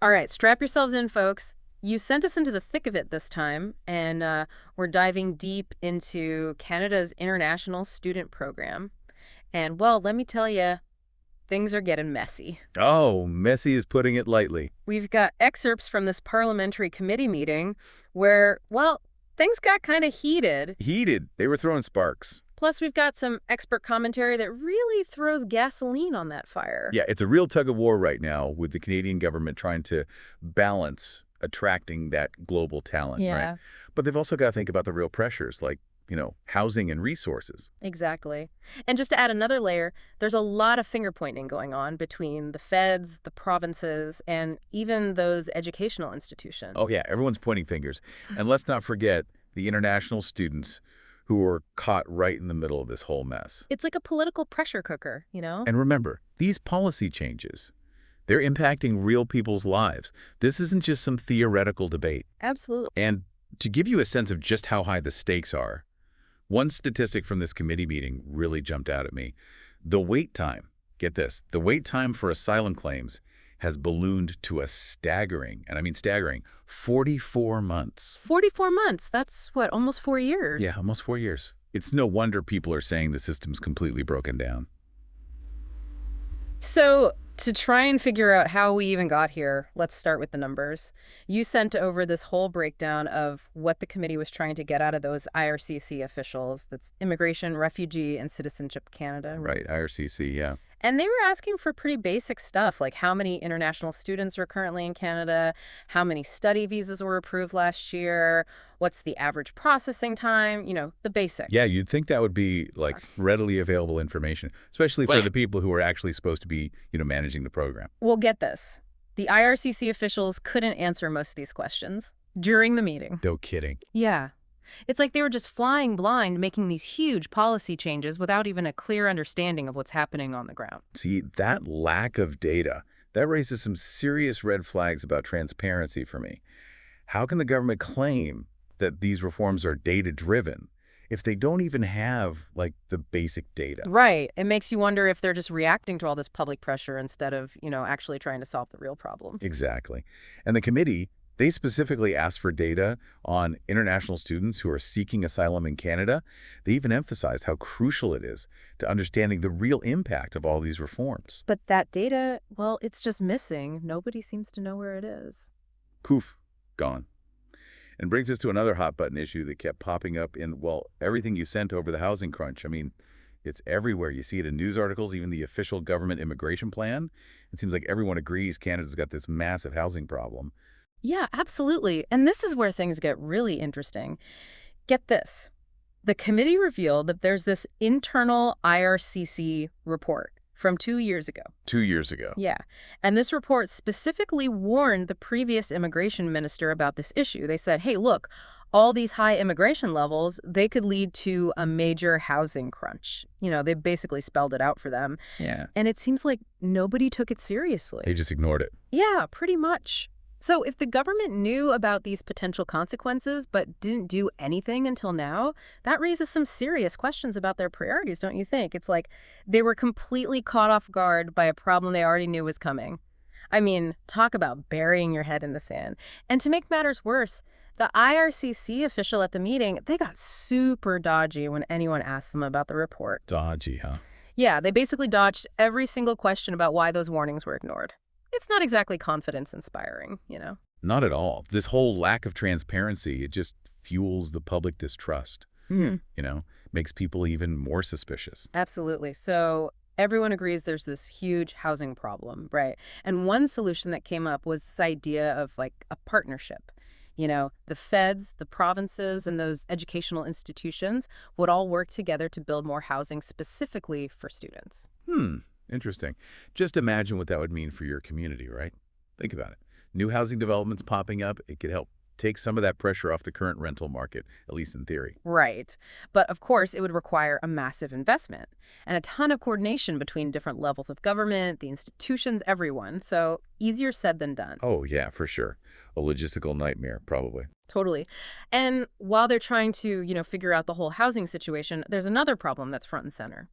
All right, strap yourselves in, folks. You sent us into the thick of it this time, and we're diving deep into Canada's international student program. And, well, let me tell you, things are getting messy. Oh, messy is putting it lightly. We've got excerpts from this parliamentary committee meeting where, well, things got kind of heated. Heated. They were throwing sparks. Plus, we've got some expert commentary that really throws gasoline on that fire. Yeah, it's a real tug of war right now with the Canadian government trying to balance attracting that global talent, right? Yeah, But they've also got to think about the real pressures like, housing and resources. exactly. And just to add another layer, there's a lot of finger-pointing going on between the feds, the provinces, and even those educational institutions. Oh, yeah, everyone's pointing fingers. And let's not forget the international students who were caught right in the middle of this whole mess. It's like a political pressure cooker, you know? And remember, these policy changes, they're impacting real people's lives. This isn't just some theoretical debate. Absolutely. And to give you a sense of just how high the stakes are, one statistic from this committee meeting really jumped out at me. The wait time, get this, the wait time for asylum claims has ballooned to a staggering, and I mean staggering, 44 months. 44 months. That's what, almost 4 years? Yeah, almost 4 years. It's no wonder people are saying the system's completely broken down. So, to try and figure out how we even got here, let's start with the numbers. You sent over this whole breakdown of what the committee was trying to get out of those IRCC officials. That's Immigration, Refugee, and Citizenship Canada. Right, IRCC, yeah. And they were asking for pretty basic stuff, like how many international students are currently in Canada, how many study visas were approved last year, what's the average processing time, the basics. Yeah, you'd think that would be, like, readily available information, especially for the people who are actually supposed to be, managing the program. Well, get this. The IRCC officials couldn't answer most of these questions during the meeting. No kidding. Yeah. It's like they were just flying blind, making these huge policy changes without even a clear understanding of what's happening on the ground. See, that lack of data, that raises some serious red flags about transparency for me. How can the government claim that these reforms are data-driven if they don't even have, like, the basic data? Right. It makes you wonder if they're just reacting to all this public pressure instead of, actually trying to solve the real problems. Exactly. And the committee, they specifically asked for data on international students who are seeking asylum in Canada. They even emphasized how crucial it is to understanding the real impact of all these reforms. But that data, well, it's just missing. Nobody seems to know where it is. Poof, gone. And brings us to another hot-button issue that kept popping up in, well, everything you sent over the housing crunch. I mean, it's everywhere. You see it in news articles, even the official government immigration plan. It seems like everyone agrees Canada's got this massive housing problem. Yeah, absolutely. And this is where things get really interesting. Get this. The committee revealed that there's this internal IRCC report from 2 years ago. 2 years ago. Yeah. And this report specifically warned the previous immigration minister about this issue. They said, hey, look, all these high immigration levels, they could lead to a major housing crunch. They basically spelled it out for them. Yeah. And it seems like nobody took it seriously. They just ignored it. Yeah, pretty much. So if the government knew about these potential consequences but didn't do anything until now, that raises some serious questions about their priorities, don't you think? It's like they were completely caught off guard by a problem they already knew was coming. I mean, talk about burying your head in the sand. And to make matters worse, the IRCC official at the meeting, they got super dodgy when anyone asked them about the report. Dodgy, huh? Yeah, they basically dodged every single question about why those warnings were ignored. It's not exactly confidence-inspiring, Not at all. This whole lack of transparency, it just fuels the public distrust. Makes people even more suspicious. Absolutely. So everyone agrees there's this huge housing problem, right? And one solution that came up was this idea of like a partnership. The feds, the provinces, and those educational institutions would all work together to build more housing specifically for students. Interesting. Just imagine what that would mean for your community, right? Think about it. New housing developments popping up, it could help take some of that pressure off the current rental market, at least in theory. Right. But of course, it would require a massive investment and a ton of coordination between different levels of government, the institutions, everyone. So easier said than done. Oh, yeah, for sure. A logistical nightmare, probably. Totally. And while they're trying to, figure out the whole housing situation, there's another problem that's front and center.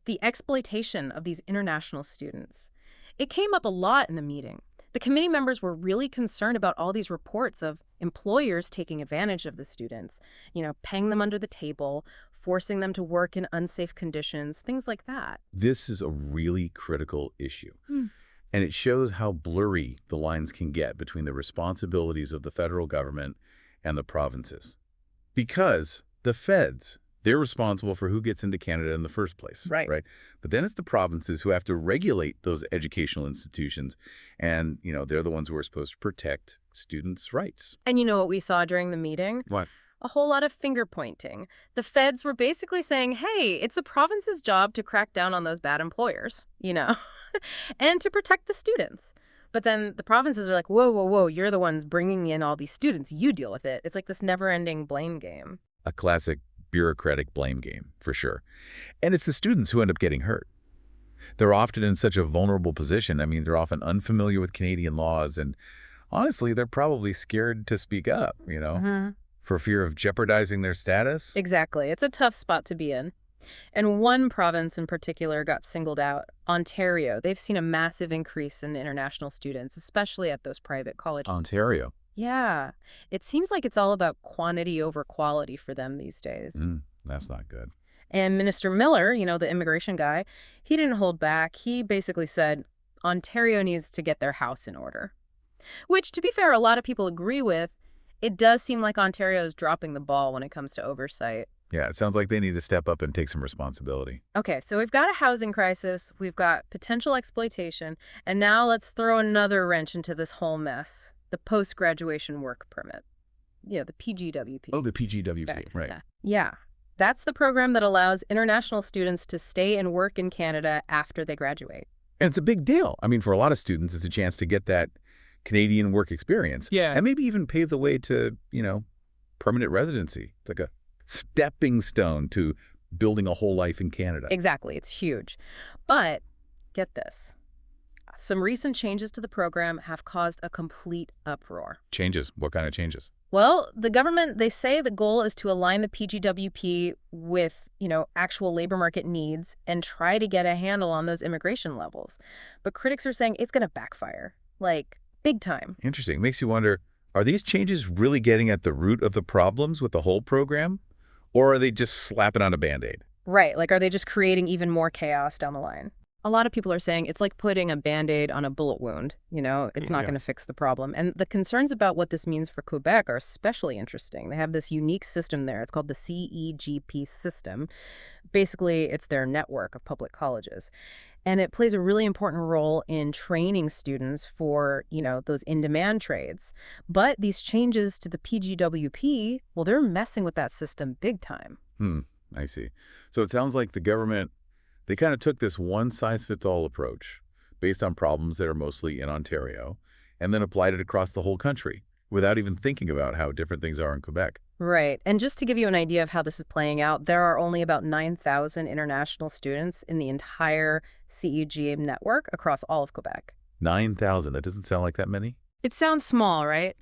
The exploitation of these international students. It came up a lot in the meeting. The committee members were really concerned about all these reports of employers taking advantage of the students, paying them under the table, forcing them to work in unsafe conditions, things like that. This is a really critical issue. Hmm. And it shows how blurry the lines can get between the responsibilities of the federal government and the provinces. Because the feds, they're responsible for who gets into Canada in the first place. Right. But then it's the provinces who have to regulate those educational institutions. And, they're the ones who are supposed to protect students' rights. And you know what we saw during the meeting? What? A whole lot of finger pointing. The feds were basically saying, hey, it's the province's job to crack down on those bad employers, and to protect the students. But then the provinces are like, whoa, whoa, whoa, you're the ones bringing in all these students. You deal with it. It's like this never-ending blame game. A classic bureaucratic blame game, for sure. And it's the students who end up getting hurt. They're often in such a vulnerable position. I mean, they're often unfamiliar with Canadian laws, and honestly, they're probably scared to speak up, for fear of jeopardizing their status. Exactly. It's a tough spot to be in. And one province in particular got singled out, Ontario. They've seen a massive increase in international students, especially at those private colleges. Ontario. Yeah. It seems like it's all about quantity over quality for them these days. That's not good. And Minister Miller, the immigration guy, he didn't hold back. He basically said Ontario needs to get their house in order. Which, to be fair, a lot of people agree with. It does seem like Ontario is dropping the ball when it comes to oversight. Yeah, it sounds like they need to step up and take some responsibility. Okay, so we've got a housing crisis, we've got potential exploitation, and now let's throw another wrench into this whole mess. The post-graduation work permit. The PGWP. Oh, the PGWP, right. Yeah. That's the program that allows international students to stay and work in Canada after they graduate. And it's a big deal. I mean, for a lot of students, it's a chance to get that Canadian work experience. Yeah. And maybe even pave the way to, permanent residency. It's like a stepping stone to building a whole life in Canada. Exactly. It's huge. But get this. Some recent changes to the program have caused a complete uproar. Changes? What kind of changes? Well, the government, they say the goal is to align the PGWP with, actual labor market needs and try to get a handle on those immigration levels. But critics are saying it's going to backfire, big time. Interesting. Makes you wonder, are these changes really getting at the root of the problems with the whole program? Or are they just slapping on a Band-Aid? Right. Are they just creating even more chaos down the line? A lot of people are saying it's like putting a Band-Aid on a bullet wound. It's not going to fix the problem. And the concerns about what this means for Quebec are especially interesting. They have this unique system there. It's called the CEGP system. Basically, it's their network of public colleges. And it plays a really important role in training students for, those in-demand trades. But these changes to the PGWP, well, they're messing with that system big time. I see. So it sounds like the government, they kind of took this one-size-fits-all approach based on problems that are mostly in Ontario and then applied it across the whole country without even thinking about how different things are in Quebec. Right. And just to give you an idea of how this is playing out, there are only about 9,000 international students in the entire CEG network across all of Quebec. 9,000. That doesn't sound like that many. It sounds small, right?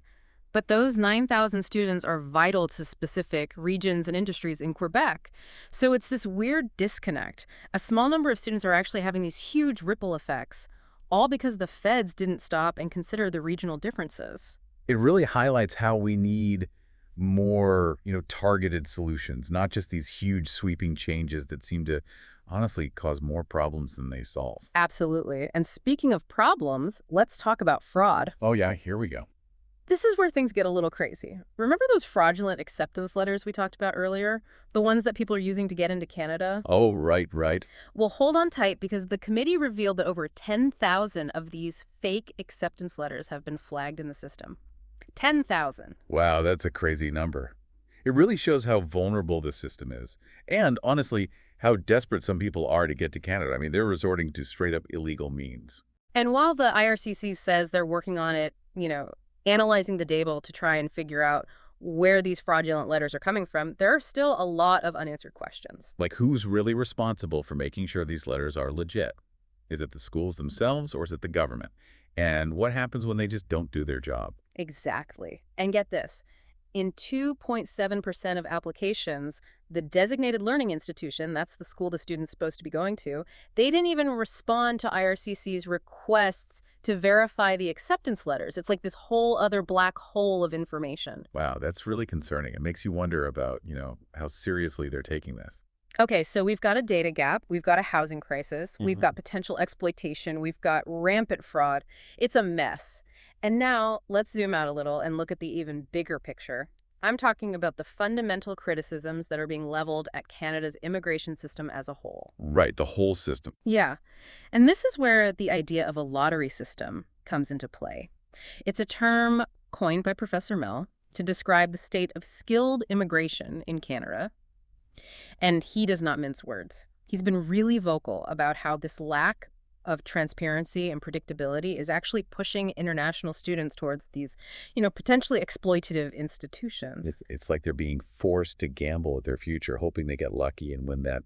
But those 9,000 students are vital to specific regions and industries in Quebec. So it's this weird disconnect. A small number of students are actually having these huge ripple effects, all because the feds didn't stop and consider the regional differences. It really highlights how we need more, targeted solutions, not just these huge sweeping changes that seem to honestly cause more problems than they solve. Absolutely. And speaking of problems, let's talk about fraud. Oh, yeah, here we go. This is where things get a little crazy. Remember those fraudulent acceptance letters we talked about earlier? The ones that people are using to get into Canada? Oh, right. Well, hold on tight because the committee revealed that over 10,000 of these fake acceptance letters have been flagged in the system. 10,000. Wow, that's a crazy number. It really shows how vulnerable this system is. And honestly, how desperate some people are to get to Canada. I mean, they're resorting to straight up illegal means. And while the IRCC says they're working on it, analyzing the data to try and figure out where these fraudulent letters are coming from, there are still a lot of unanswered questions. Like, who's really responsible for making sure these letters are legit? Is it the schools themselves or is it the government? And what happens when they just don't do their job? Exactly. And get this. In 2.7% of applications, the designated learning institution, that's the school the student's supposed to be going to, they didn't even respond to IRCC's requests to verify the acceptance letters. It's like this whole other black hole of information. Wow, that's really concerning. It makes you wonder about, how seriously they're taking this. Okay, so we've got a data gap, we've got a housing crisis, we've hmm got potential exploitation, we've got rampant fraud. It's a mess. And now let's zoom out a little and look at the even bigger picture. I'm talking about the fundamental criticisms that are being leveled at Canada's immigration system as a whole. Right, the whole system. Yeah, and this is where the idea of a lottery system comes into play. It's a term coined by Professor Mell to describe the state of skilled immigration in Canada. And he does not mince words. He's been really vocal about how this lack of transparency and predictability is actually pushing international students towards these, potentially exploitative institutions. It's like they're being forced to gamble with their future, hoping they get lucky and win that,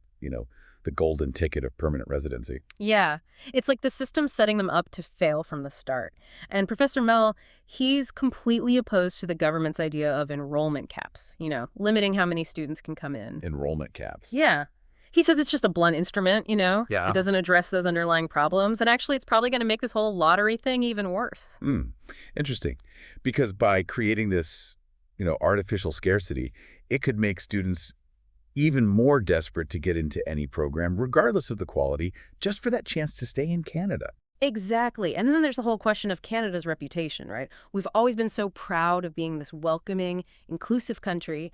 the golden ticket of permanent residency. Yeah, it's like the system setting them up to fail from the start. And Professor Mell, he's completely opposed to the government's idea of enrollment caps, limiting how many students can come in. Enrollment caps. Yeah. He says it's just a blunt instrument, It Yeah. doesn't address those underlying problems. And actually, it's probably going to make this whole lottery thing even worse. Interesting. Because by creating this, artificial scarcity, it could make students even more desperate to get into any program, regardless of the quality, just for that chance to stay in Canada. Exactly. And then there's the whole question of Canada's reputation, right? We've always been so proud of being this welcoming, inclusive country.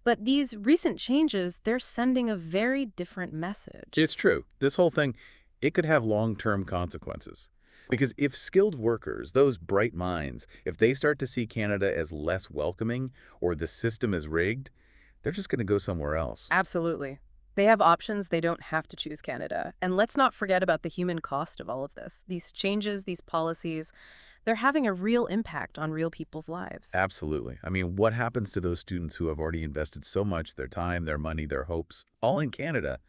But these recent changes, they're sending a very different message. It's true. This whole thing, it could have long-term consequences. Because if skilled workers, those bright minds, if they start to see Canada as less welcoming or the system is rigged, they're just going to go somewhere else. Absolutely. They have options. They don't have to choose Canada. And let's not forget about the human cost of all of this. These changes, these policies, they're having a real impact on real people's lives. Absolutely. I mean, what happens to those students who have already invested so much, their time, their money, their hopes, all in Canada,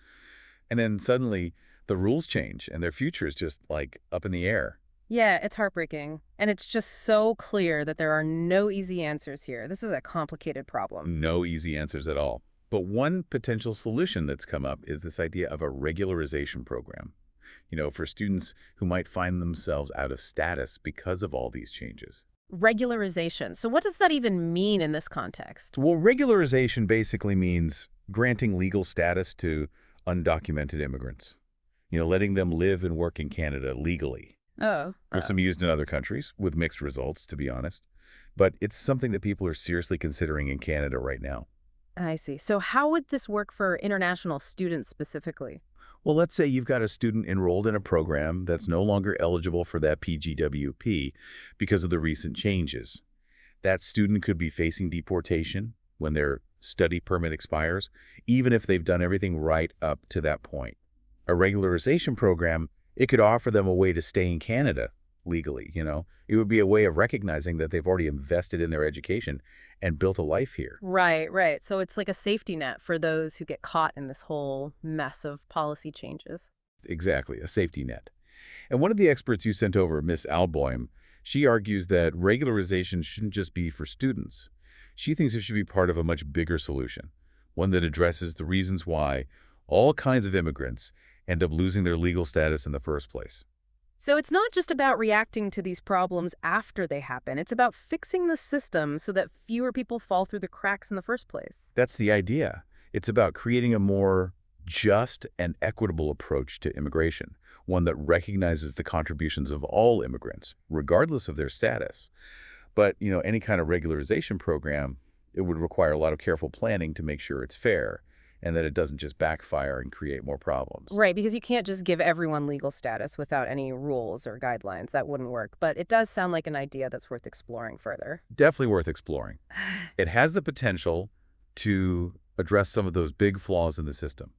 and then suddenly the rules change and their future is just like up in the air? Yeah, it's heartbreaking. And it's just so clear that there are no easy answers here. This is a complicated problem. No easy answers at all. But one potential solution that's come up is this idea of a regularization program, for students who might find themselves out of status because of all these changes. Regularization. So what does that even mean in this context? Well, regularization basically means granting legal status to undocumented immigrants, letting them live and work in Canada legally. Oh. There's some used in other countries with mixed results, to be honest. But it's something that people are seriously considering in Canada right now. I see. So how would this work for international students specifically? Well, let's say you've got a student enrolled in a program that's no longer eligible for that PGWP because of the recent changes. That student could be facing deportation when their study permit expires, even if they've done everything right up to that point. A regularization program, it could offer them a way to stay in Canada legally, It would be a way of recognizing that they've already invested in their education and built a life here. Right, right. So it's like a safety net for those who get caught in this whole mess of policy changes. Exactly, a safety net. And one of the experts you sent over, Miss Alboim, she argues that regularization shouldn't just be for students. She thinks it should be part of a much bigger solution, one that addresses the reasons why all kinds of immigrants end up losing their legal status in the first place. So it's not just about reacting to these problems after they happen. It's about fixing the system so that fewer people fall through the cracks in the first place. That's the idea. It's about creating a more just and equitable approach to immigration, one that recognizes the contributions of all immigrants, regardless of their status. But, any kind of regularization program, it would require a lot of careful planning to make sure it's fair and that it doesn't just backfire and create more problems. Right, because you can't just give everyone legal status without any rules or guidelines. That wouldn't work. But it does sound like an idea that's worth exploring further. Definitely worth exploring. It has the potential to address some of those big flaws in the system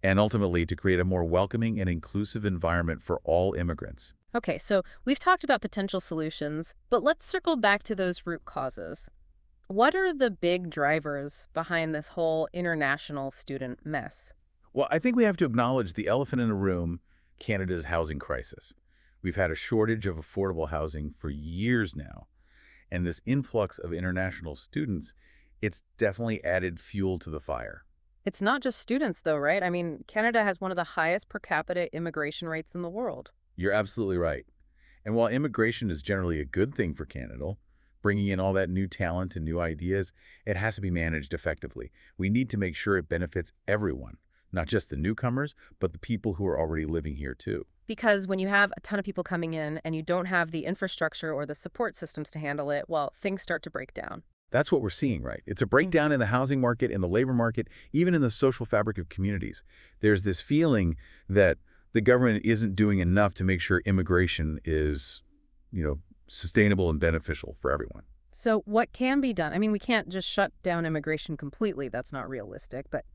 and ultimately to create a more welcoming and inclusive environment for all immigrants. Okay, so we've talked about potential solutions, but let's circle back to those root causes. What are the big drivers behind this whole international student mess? Well, I think we have to acknowledge the elephant in the room, Canada's housing crisis. We've had a shortage of affordable housing for years now, and this influx of international students, it's definitely added fuel to the fire. It's not just students, though, right? I mean, Canada has one of the highest per capita immigration rates in the world. You're absolutely right. And while immigration is generally a good thing for Canada, bringing in all that new talent and new ideas, it has to be managed effectively. We need to make sure it benefits everyone, not just the newcomers, but the people who are already living here too. Because when you have a ton of people coming in and you don't have the infrastructure or the support systems to handle it, well, things start to break down. That's what we're seeing, right? It's a Mm. breakdown in the housing market, in the labor market, even in the social fabric of communities. There's this feeling that the government isn't doing enough to make sure immigration is, sustainable and beneficial for everyone. So what can be done? I mean, we can't just shut down immigration completely. That's not realistic. But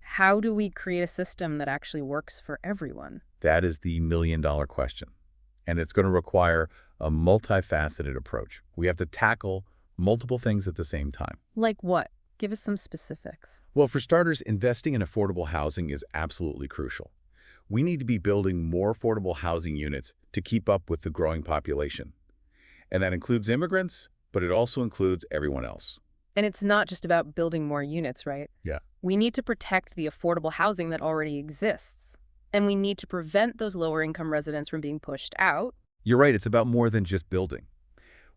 how do we create a system that actually works for everyone? That is the million-dollar question. And it's going to require a multifaceted approach. We have to tackle multiple things at the same time. Like what? Give us some specifics. Well, for starters, investing in affordable housing is absolutely crucial. We need to be building more affordable housing units to keep up with the growing population. And that includes immigrants, but it also includes everyone else. And it's not just about building more units, right? Yeah. We need to protect the affordable housing that already exists. And we need to prevent those lower income residents from being pushed out. You're right, it's about more than just building.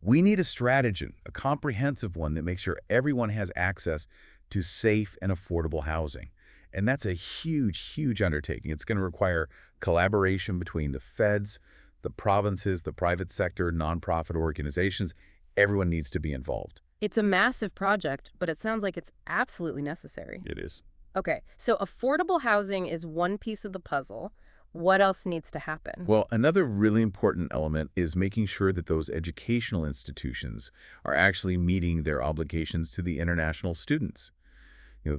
We need a strategy, a comprehensive one that makes sure everyone has access to safe and affordable housing. And that's a huge, huge undertaking. It's going to require collaboration between the feds, the provinces, the private sector, nonprofit organizations. Everyone needs to be involved. It's a massive project, but it sounds like it's absolutely necessary. It is. Okay, so affordable housing is one piece of the puzzle. What else needs to happen? Well, another really important element is making sure that those educational institutions are actually meeting their obligations to the international students.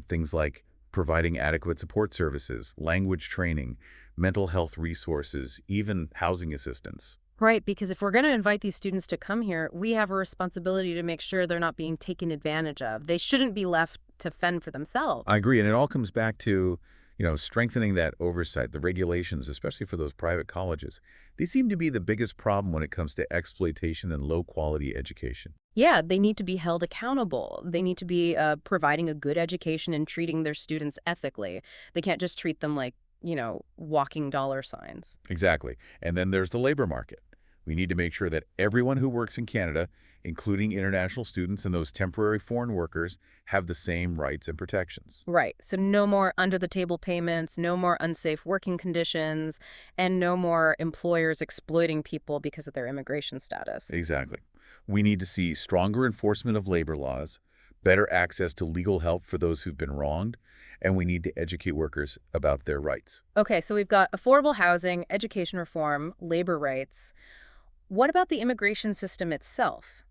Things like providing adequate support services, language training, mental health resources, even housing assistance. Right, because if we're going to invite these students to come here, we have a responsibility to make sure they're not being taken advantage of. They shouldn't be left to fend for themselves. I agree, and it all comes back to, strengthening that oversight, the regulations, especially for those private colleges. They seem to be the biggest problem when it comes to exploitation and low-quality education. Yeah, they need to be held accountable. They need to be providing a good education and treating their students ethically. They can't just treat them like, walking dollar signs. Exactly. And then there's the labor market. We need to make sure that everyone who works in Canada, including international students and those temporary foreign workers, have the same rights and protections. Right. So no more under-the-table payments, no more unsafe working conditions, and no more employers exploiting people because of their immigration status. Exactly. We need to see stronger enforcement of labor laws, better access to legal help for those who've been wronged, and we need to educate workers about their rights. Okay, so we've got affordable housing, education reform, labor rights. What about the immigration system itself?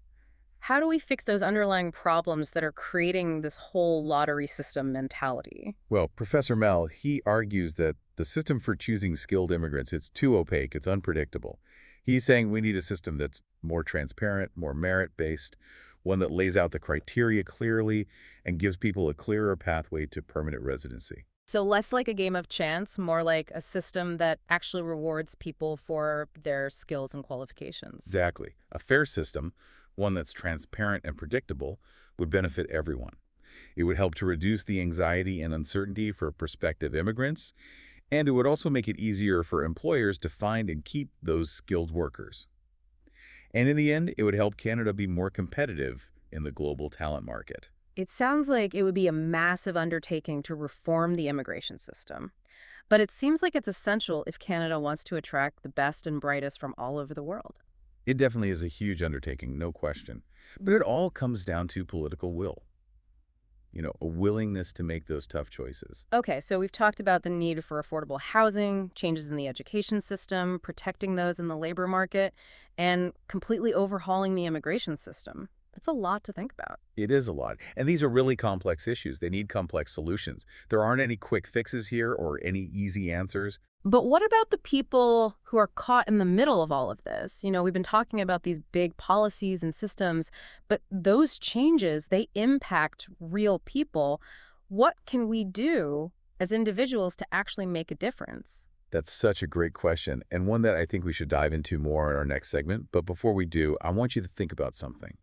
How do we fix those underlying problems that are creating this whole lottery system mentality? Well, Professor Mel, he argues that the system for choosing skilled immigrants, it's too opaque, it's unpredictable. He's saying we need a system that's more transparent, more merit-based, one that lays out the criteria clearly and gives people a clearer pathway to permanent residency. So less like a game of chance, more like a system that actually rewards people for their skills and qualifications. Exactly. A fair system, one that's transparent and predictable, would benefit everyone. It would help to reduce the anxiety and uncertainty for prospective immigrants, and it would also make it easier for employers to find and keep those skilled workers. And in the end, it would help Canada be more competitive in the global talent market. It sounds like it would be a massive undertaking to reform the immigration system. But it seems like it's essential if Canada wants to attract the best and brightest from all over the world. It definitely is a huge undertaking, no question. But it all comes down to political will. A willingness to make those tough choices. Okay, so we've talked about the need for affordable housing, changes in the education system, protecting those in the labor market, and completely overhauling the immigration system. That's a lot to think about. It is a lot. And these are really complex issues. They need complex solutions. There aren't any quick fixes here or any easy answers. But what about the people who are caught in the middle of all of this? We've been talking about these big policies and systems, but those changes, they impact real people. What can we do as individuals to actually make a difference? That's such a great question, and one that I think we should dive into more in our next segment. But before we do, I want you to think about something.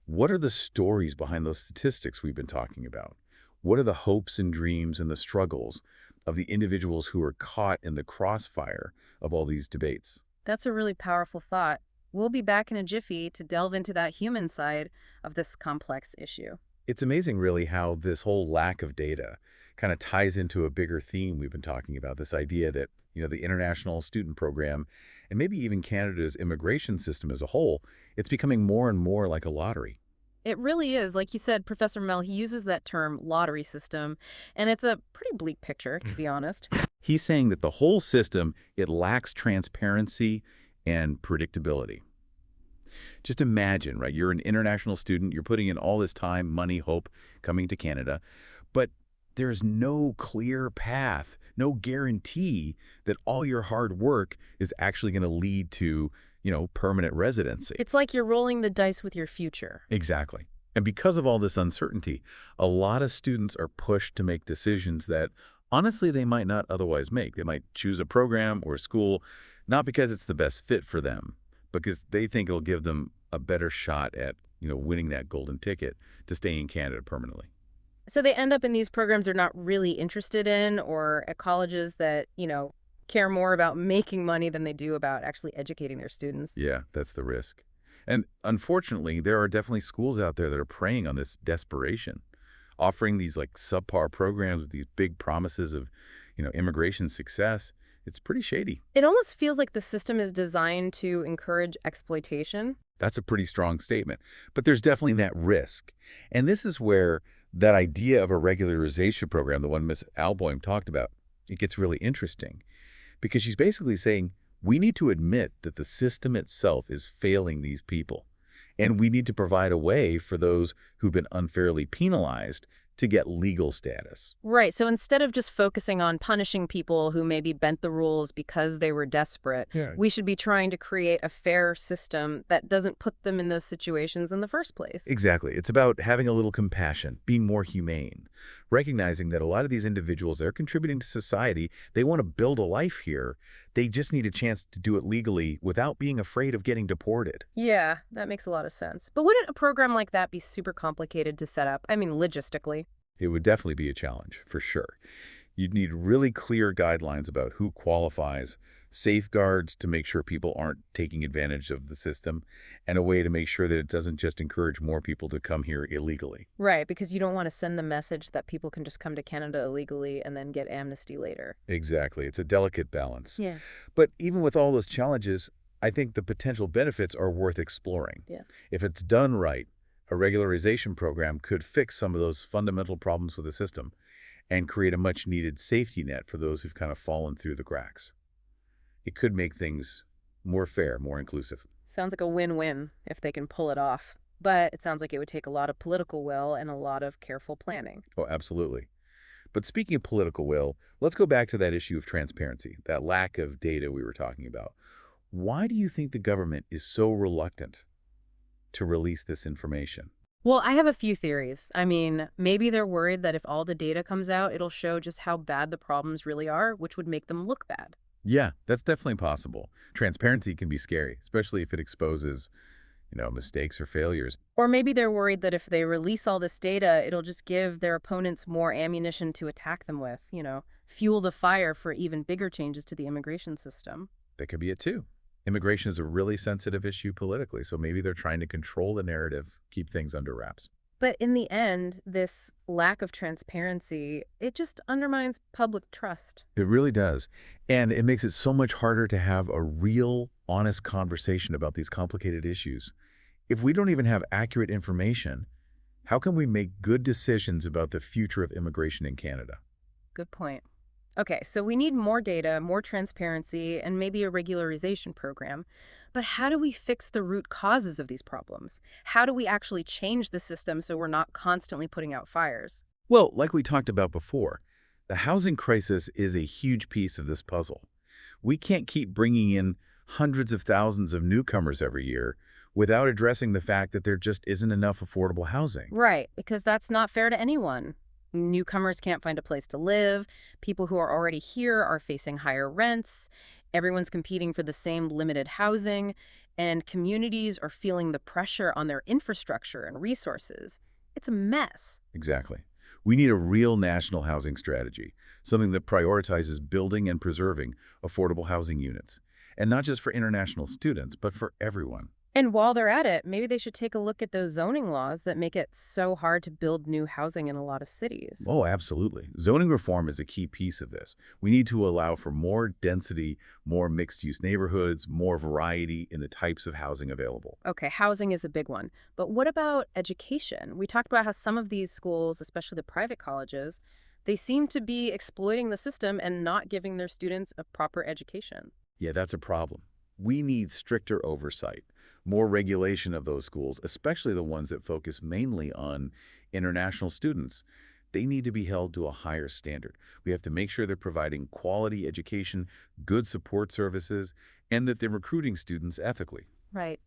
What are the stories behind those statistics we've been talking about? What are the hopes and dreams and the struggles of the individuals who are caught in the crossfire of all these debates? That's a really powerful thought. We'll be back in a jiffy to delve into that human side of this complex issue. It's amazing, really, how this whole lack of data kind of ties into a bigger theme we've been talking about, this idea that, the international student program and maybe even Canada's immigration system as a whole, it's becoming more and more like a lottery. It really is. Like you said, Professor Mel, he uses that term lottery system, and it's a pretty bleak picture, to be honest. He's saying that the whole system, it lacks transparency and predictability. Just imagine, right? You're an international student, you're putting in all this time, money, hope, coming to Canada, but there's no clear path, no guarantee that all your hard work is actually going to lead to, permanent residency. It's like you're rolling the dice with your future. Exactly. And because of all this uncertainty, a lot of students are pushed to make decisions that honestly they might not otherwise make. They might choose a program or a school, not because it's the best fit for them, because they think it'll give them a better shot at, winning that golden ticket to stay in Canada permanently. So they end up in these programs they're not really interested in, or at colleges that, care more about making money than they do about actually educating their students. Yeah, that's the risk. And unfortunately, there are definitely schools out there that are preying on this desperation, offering these like subpar programs with these big promises of, immigration success. It's pretty shady. It almost feels like the system is designed to encourage exploitation. That's a pretty strong statement. But there's definitely that risk. And this is where that idea of a regularization program, the one Ms. Alboim talked about, it gets really interesting. Because she's basically saying, we need to admit that the system itself is failing these people. And we need to provide a way for those who've been unfairly penalized to get legal status. Right. So instead of just focusing on punishing people who maybe bent the rules because they were desperate, Yeah. we should be trying to create a fair system that doesn't put them in those situations in the first place. Exactly. It's about having a little compassion, being more humane, recognizing that a lot of these individuals, they're contributing to society. They want to build a life here. They just need a chance to do it legally without being afraid of getting deported. Yeah, that makes a lot of sense. But wouldn't a program like that be super complicated to set up? I mean, logistically. It would definitely be a challenge, for sure. You'd need really clear guidelines about who qualifies, safeguards to make sure people aren't taking advantage of the system, and a way to make sure that it doesn't just encourage more people to come here illegally. Right, because you don't want to send the message that people can just come to Canada illegally and then get amnesty later. Exactly. It's a delicate balance. Yeah. But even with all those challenges, I think the potential benefits are worth exploring. Yeah. If it's done right, a regularization program could fix some of those fundamental problems with the system and create a much-needed safety net for those who've kind of fallen through the cracks. It could make things more fair, more inclusive. Sounds like a win-win if they can pull it off. But it sounds like it would take a lot of political will and a lot of careful planning. Oh, absolutely. But speaking of political will, let's go back to that issue of transparency, that lack of data we were talking about. Why do you think the government is so reluctant to release this information? Well, I have a few theories. I mean, maybe they're worried that if all the data comes out, it'll show just how bad the problems really are, which would make them look bad. Yeah, that's definitely possible. Transparency can be scary, especially if it exposes, mistakes or failures. Or maybe they're worried that if they release all this data, it'll just give their opponents more ammunition to attack them with, fuel the fire for even bigger changes to the immigration system. That could be it too. Immigration is a really sensitive issue politically, so maybe they're trying to control the narrative, keep things under wraps. But in the end, this lack of transparency, it just undermines public trust. It really does. And it makes it so much harder to have a real, honest conversation about these complicated issues. If we don't even have accurate information, how can we make good decisions about the future of immigration in Canada? Good point. Okay, so we need more data, more transparency, and maybe a regularization program. But how do we fix the root causes of these problems? How do we actually change the system so we're not constantly putting out fires? Well, like we talked about before, the housing crisis is a huge piece of this puzzle. We can't keep bringing in hundreds of thousands of newcomers every year without addressing the fact that there just isn't enough affordable housing. Right, because that's not fair to anyone. Newcomers can't find a place to live. People who are already here are facing higher rents. Everyone's competing for the same limited housing. And communities are feeling the pressure on their infrastructure and resources. It's a mess. Exactly. We need a real national housing strategy, something that prioritizes building and preserving affordable housing units. And not just for international students, but for everyone. And while they're at it, maybe they should take a look at those zoning laws that make it so hard to build new housing in a lot of cities. Oh, absolutely. Zoning reform is a key piece of this. We need to allow for more density, more mixed-use neighborhoods, more variety in the types of housing available. Okay, housing is a big one. But what about education? We talked about how some of these schools, especially the private colleges, they seem to be exploiting the system and not giving their students a proper education. Yeah, that's a problem. We need stricter oversight, more regulation of those schools, especially the ones that focus mainly on international students. They need to be held to a higher standard. We have to make sure they're providing quality education, good support services, and that they're recruiting students ethically. Right.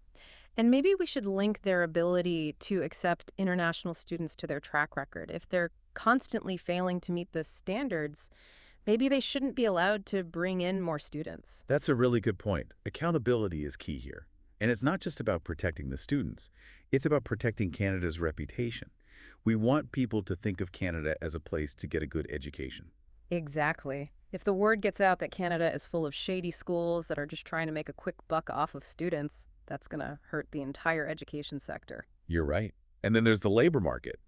And maybe we should link their ability to accept international students to their track record. If they're constantly failing to meet the standards, maybe they shouldn't be allowed to bring in more students. That's a really good point. Accountability is key here. And it's not just about protecting the students. It's about protecting Canada's reputation. We want people to think of Canada as a place to get a good education. Exactly. If the word gets out that Canada is full of shady schools that are just trying to make a quick buck off of students, that's going to hurt the entire education sector. You're right. And then there's the labor market.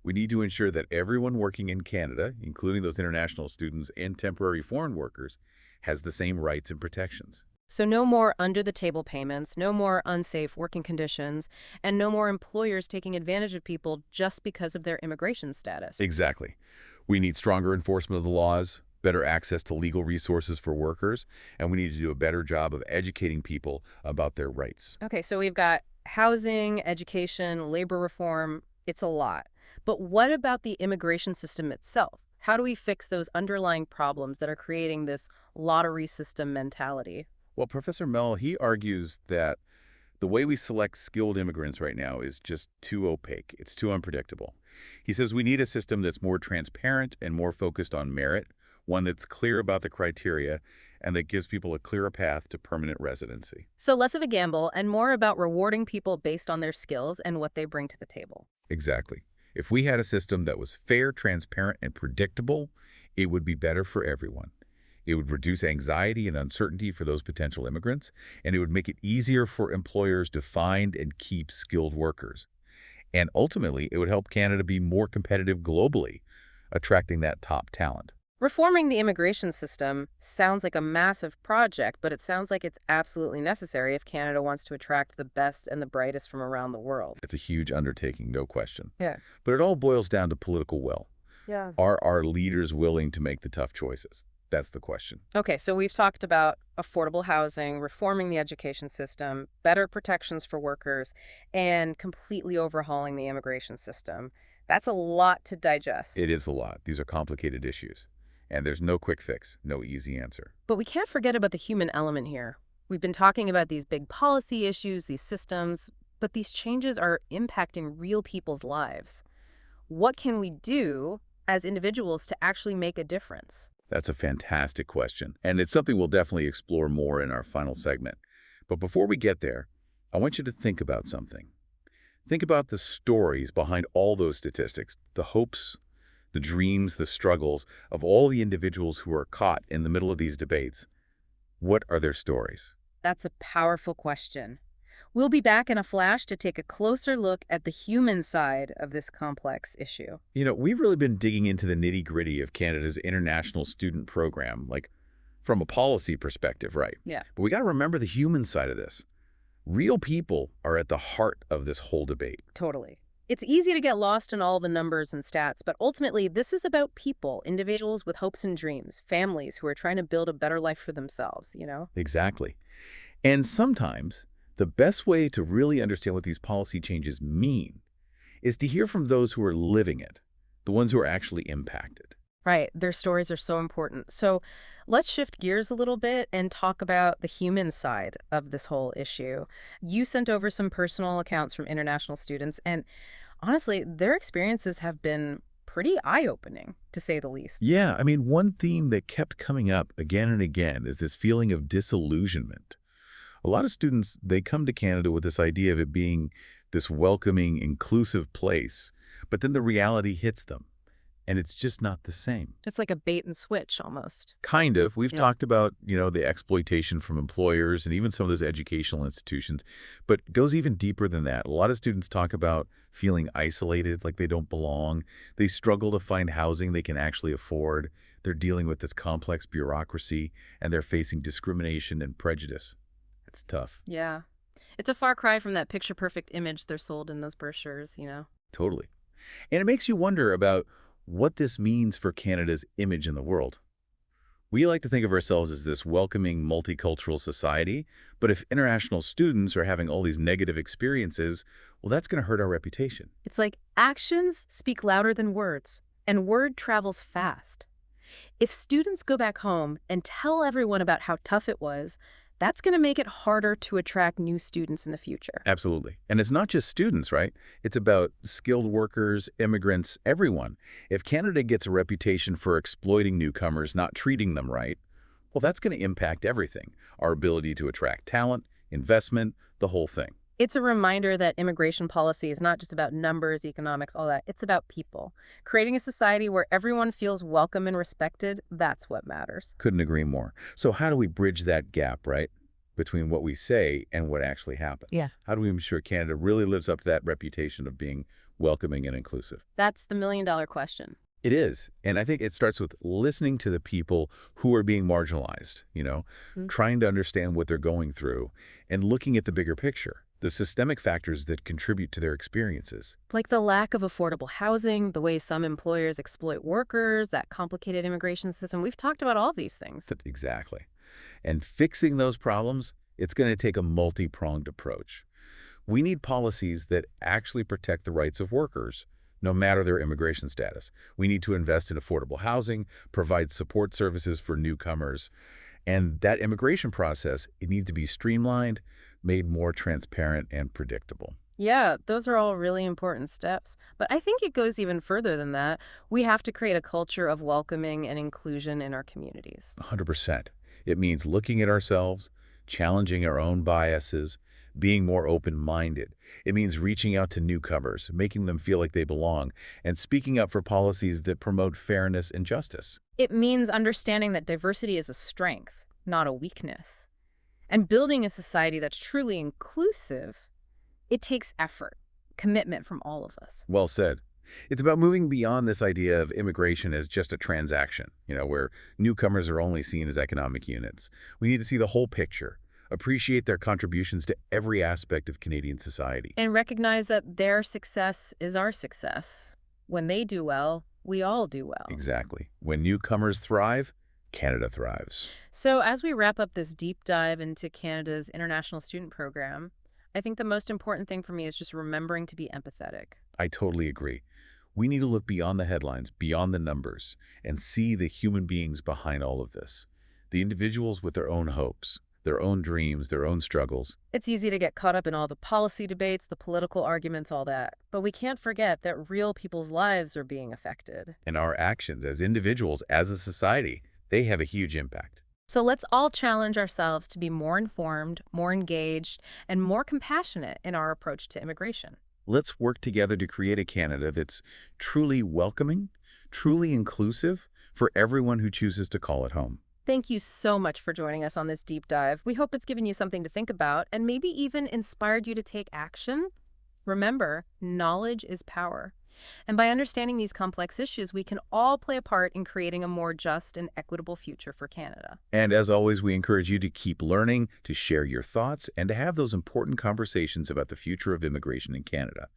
We need to ensure that everyone working in Canada, including those international students and temporary foreign workers, has the same rights and protections. So no more under-the-table payments, no more unsafe working conditions, and no more employers taking advantage of people just because of their immigration status. Exactly. We need stronger enforcement of the laws, better access to legal resources for workers, and we need to do a better job of educating people about their rights. Okay, so we've got housing, education, labor reform. It's a lot. But what about the immigration system itself? How do we fix those underlying problems that are creating this lottery system mentality? Well, Professor Mell, he argues that the way we select skilled immigrants right now is just too opaque. It's too unpredictable. He says we need a system that's more transparent and more focused on merit, one that's clear about the criteria, and that gives people a clearer path to permanent residency. So less of a gamble and more about rewarding people based on their skills and what they bring to the table. Exactly. If we had a system that was fair, transparent, and predictable, it would be better for everyone. It would reduce anxiety and uncertainty for those potential immigrants, and it would make it easier for employers to find and keep skilled workers. And ultimately, it would help Canada be more competitive globally, attracting that top talent. Reforming the immigration system sounds like a massive project, but it sounds like it's absolutely necessary if Canada wants to attract the best and the brightest from around the world. It's a huge undertaking, no question. Yeah. But it all boils down to political will. Yeah. Are our leaders willing to make the tough choices? That's the question. Okay, so we've talked about affordable housing, reforming the education system, better protections for workers, and completely overhauling the immigration system. That's a lot to digest. It is a lot. These are complicated issues. And there's no quick fix, no easy answer. But we can't forget about the human element here. We've been talking about these big policy issues, these systems, but these changes are impacting real people's lives. What can we do as individuals to actually make a difference? That's a fantastic question, and it's something we'll definitely explore more in our final segment. But before we get there, I want you to think about something. Think about the stories behind all those statistics, the hopes, the dreams, the struggles of all the individuals who are caught in the middle of these debates. What are their stories? That's a powerful question. We'll be back in a flash to take a closer look at the human side of this complex issue. You know, we've really been digging into the nitty-gritty of Canada's international student program, like from a policy perspective, right? Yeah. But we got to remember the human side of this. Real people are at the heart of this whole debate. Totally. It's easy to get lost in all the numbers and stats, but ultimately this is about people, individuals with hopes and dreams, families who are trying to build a better life for themselves, you know? Exactly. And sometimes the best way to really understand what these policy changes mean is to hear from those who are living it, the ones who are actually impacted. Right. Their stories are so important. So let's shift gears a little bit and talk about the human side of this whole issue. You sent over some personal accounts from international students, and honestly, their experiences have been pretty eye-opening, to say the least. Yeah, I mean, one theme that kept coming up again and again is this feeling of disillusionment. A lot of students, they come to Canada with this idea of it being this welcoming, inclusive place, but then the reality hits them. And it's just not the same. It's like a bait and switch almost. Kind of. We've Yeah. talked about, the exploitation from employers and even some of those educational institutions, but it goes even deeper than that. A lot of students talk about feeling isolated, like they don't belong. They struggle to find housing they can actually afford. They're dealing with this complex bureaucracy, and they're facing discrimination and prejudice. It's tough. Yeah. It's a far cry from that picture-perfect image they're sold in those brochures. Totally. And it makes you wonder about what this means for Canada's image in the world. We like to think of ourselves as this welcoming, multicultural society, but if international students are having all these negative experiences, well, that's going to hurt our reputation. It's like actions speak louder than words, and word travels fast. If students go back home and tell everyone about how tough it was, that's going to make it harder to attract new students in the future. Absolutely. And it's not just students, right? It's about skilled workers, immigrants, everyone. If Canada gets a reputation for exploiting newcomers, not treating them right, well, that's going to impact everything. Our ability to attract talent, investment, the whole thing. It's a reminder that immigration policy is not just about numbers, economics, all that. It's about people. Creating a society where everyone feels welcome and respected, that's what matters. Couldn't agree more. So how do we bridge that gap, right, between what we say and what actually happens? Yeah. How do we ensure Canada really lives up to that reputation of being welcoming and inclusive? That's the million-dollar question. It is. And I think it starts with listening to the people who are being marginalized, trying to understand what they're going through and looking at the bigger picture, the systemic factors that contribute to their experiences. Like the lack of affordable housing, the way some employers exploit workers, that complicated immigration system. We've talked about all these things. Exactly. And fixing those problems, it's going to take a multi-pronged approach. We need policies that actually protect the rights of workers, no matter their immigration status. We need to invest in affordable housing, provide support services for newcomers. And that immigration process, it needs to be streamlined, made more transparent and predictable. Yeah, those are all really important steps. But I think it goes even further than that. We have to create a culture of welcoming and inclusion in our communities. 100%. It means looking at ourselves, challenging our own biases, being more open-minded. It means reaching out to newcomers, making them feel like they belong, and speaking up for policies that promote fairness and justice. It means understanding that diversity is a strength, not a weakness. And building a society that's truly inclusive, it takes effort, commitment from all of us. Well said. It's about moving beyond this idea of immigration as just a transaction, where newcomers are only seen as economic units. We need to see the whole picture, appreciate their contributions to every aspect of Canadian society. And recognize that their success is our success. When they do well, we all do well. Exactly. When newcomers thrive, Canada thrives. So as we wrap up this deep dive into Canada's international student program, I think the most important thing for me is just remembering to be empathetic. I totally agree. We need to look beyond the headlines, beyond the numbers, and see the human beings behind all of this. The individuals with their own hopes, their own dreams, their own struggles. It's easy to get caught up in all the policy debates, the political arguments, all that. But we can't forget that real people's lives are being affected. And our actions as individuals, as a society, they have a huge impact. So let's all challenge ourselves to be more informed, more engaged, and more compassionate in our approach to immigration. Let's work together to create a Canada that's truly welcoming, truly inclusive for everyone who chooses to call it home. Thank you so much for joining us on this deep dive. We hope it's given you something to think about and maybe even inspired you to take action. Remember, knowledge is power. And by understanding these complex issues, we can all play a part in creating a more just and equitable future for Canada. And as always, we encourage you to keep learning, to share your thoughts, and to have those important conversations about the future of immigration in Canada.